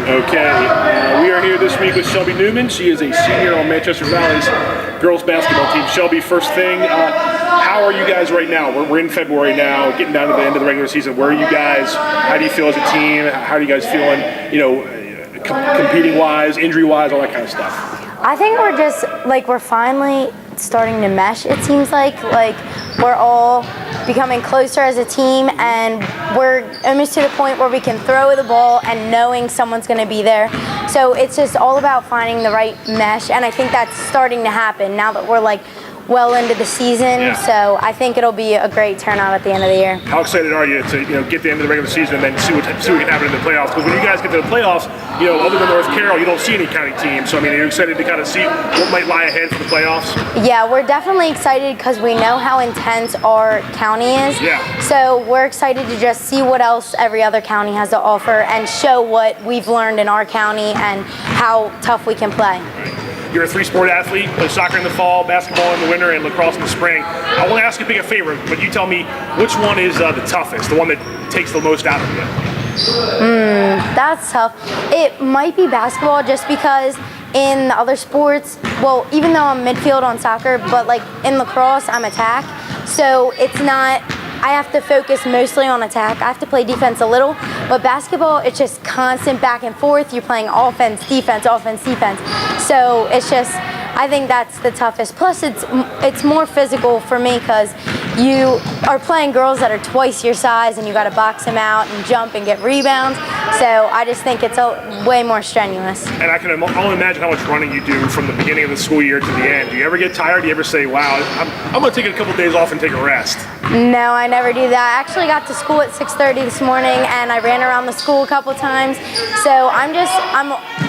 Okay, we are here this week with Shelby Newman. She is a senior on Manchester Valley's girls basketball team. Shelby, first thing, how are you guys right now? We're in February now, getting down to the end of the regular season. Where are you guys? How do you feel as a team? How are you guys feeling, competing-wise, injury-wise, all that kind of stuff? I think we're just, we're finally starting to mesh, it seems like. We're all becoming closer as a team, and we're almost to the point where we can throw the ball and knowing someone's going to be there. So it's just all about finding the right mesh, and I think that's starting to happen now that we're well into the season. Yeah. So I think it'll be a great turnout at the end of the year. How excited are you to get to the end of the regular season and then see what can happen in the playoffs? Because when you guys get to the playoffs, other than North Carroll, you don't see any county teams. So I mean, are you excited to kind of see what might lie ahead for the playoffs? Yeah, we're definitely excited because we know how intense our county is. Yeah. So we're excited to just see what else every other county has to offer and show what we've learned in our county and how tough we can play. You're a three-sport athlete, play soccer in the fall, basketball in the winter, and lacrosse in the spring. I want to ask you to pick a favorite, but you tell me which one is the toughest, the one that takes the most out of you. That's tough. It might be basketball just because in the other sports, well, even though I'm midfield on soccer, but in lacrosse, I'm attack. So it's not, I have to focus mostly on attack. I have to play defense a little, but basketball, it's just constant back and forth. You're playing offense, defense, offense, defense. So it's just, I think that's the toughest. Plus, it's more physical for me because you are playing girls that are twice your size and you got to box them out and jump and get rebounds. So I just think it's way more strenuous. And I can only imagine how much running you do from the beginning of the school year to the end. Do you ever get tired? Do you ever say, wow, I'm going to take a couple days off and take a rest? No, I never do that. I actually got to school at 6:30 this morning and I ran around the school a couple times. So I'm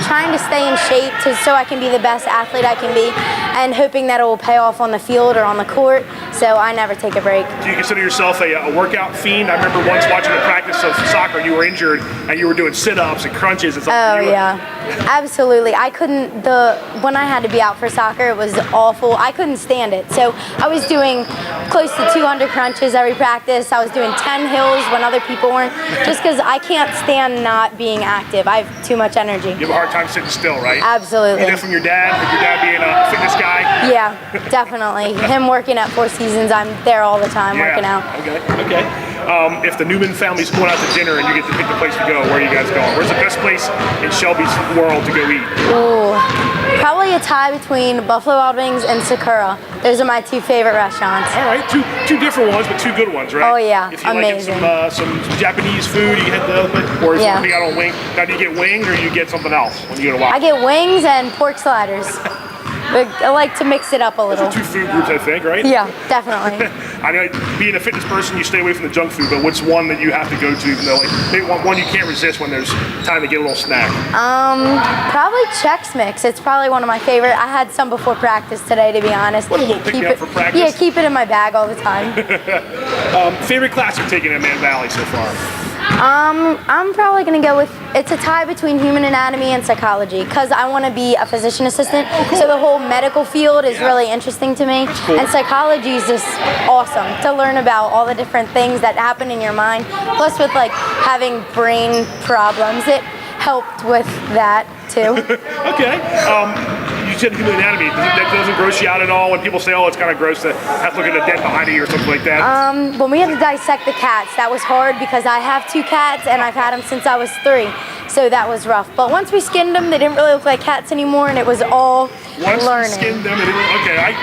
trying to stay in shape so I can be the best athlete I can be and hoping that it will pay off on the field or on the court. So I never take a break. Do you consider yourself a workout fiend? I remember once watching a practice of soccer, you were injured and you were doing sit-ups and crunches and stuff. Oh yeah, absolutely. I couldn't, when I had to be out for soccer, it was awful. I couldn't stand it. So I was doing close to 200 crunches every practice. I was doing 10 hills when other people weren't, just because I can't stand not being active. I have too much energy. You have a hard time sitting still, right? Absolutely. You know from your dad being a fitness guy? Yeah, definitely. Him working at Four Seasons, I'm there all the time working out. Okay. If the Newman family's going out to dinner and you get to pick the place to go, where are you guys going? Where's the best place in Shelby's world to go eat? Ooh, probably a tie between Buffalo Wild Wings and Sakura. Those are my two favorite restaurants. All right, two different ones, but two good ones, right? Oh yeah, if you amazing. Like some Japanese food, you get the other place, or is something out on wing. Now, do you get wings or do you get something else when you go to Wild? I get wings and pork sliders. But I like to mix it up a little. Those are two food groups, I think, right? Yeah, definitely. I know, being a fitness person, you stay away from the junk food, but what's one that you have to go to? Maybe one you can't resist when there's time to get a little snack. Probably Chex Mix. It's probably one of my favorite. I had some before practice today, to be honest. What a little pick-me-up for practice. Yeah, keep it in my bag all the time. Favorite class you've taken at Man Valley so far? I'm probably going to go with, it's a tie between human anatomy and psychology because I want to be a physician assistant. Oh, cool. So the whole medical field is really interesting to me. That's cool. And psychology is just awesome to learn about all the different things that happen in your mind. Plus with having brain problems, it helped with that too. Okay. You said human anatomy. That doesn't gross you out at all when people say, oh, it's kind of gross to have to look at a dead body or something like that? When we had to dissect the cats, that was hard because I have 2 cats and I've had them since I was 3. So that was rough. But once we skinned them, they didn't really look like cats anymore and it was all Once learning. you skinned them,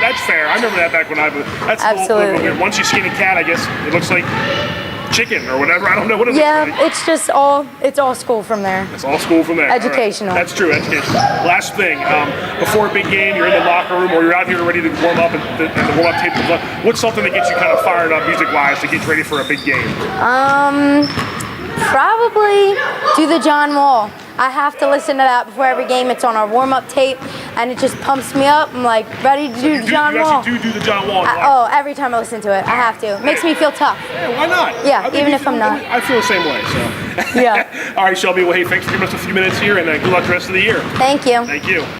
that's fair. I remember that back when I was, that's Absolutely. weird. Once you skin a cat, I guess it looks like chicken or whatever. I don't know what it looks like. Yeah, it's all school from there. It's all school from there. Educational. Right. That's true, educational. Last thing, before a big game, you're in the locker room or you're out here ready to warm up and the warm-up tape comes up. What's something that gets you kind of fired up music-wise to get you ready for a big game? Probably Do the John Wall. I have to listen to that before every game. It's on our warm-up tape, and it just pumps me up. I'm ready to do the John Wall. You actually do the John Wall. Every time I listen to it, I have to. It makes me feel tough. Yeah, why not? Yeah, even if I'm not. I feel the same way, so. Yeah. All right, Shelby, well, hey, thanks for giving us a few minutes here, and good luck the rest of the year. Thank you. Thank you.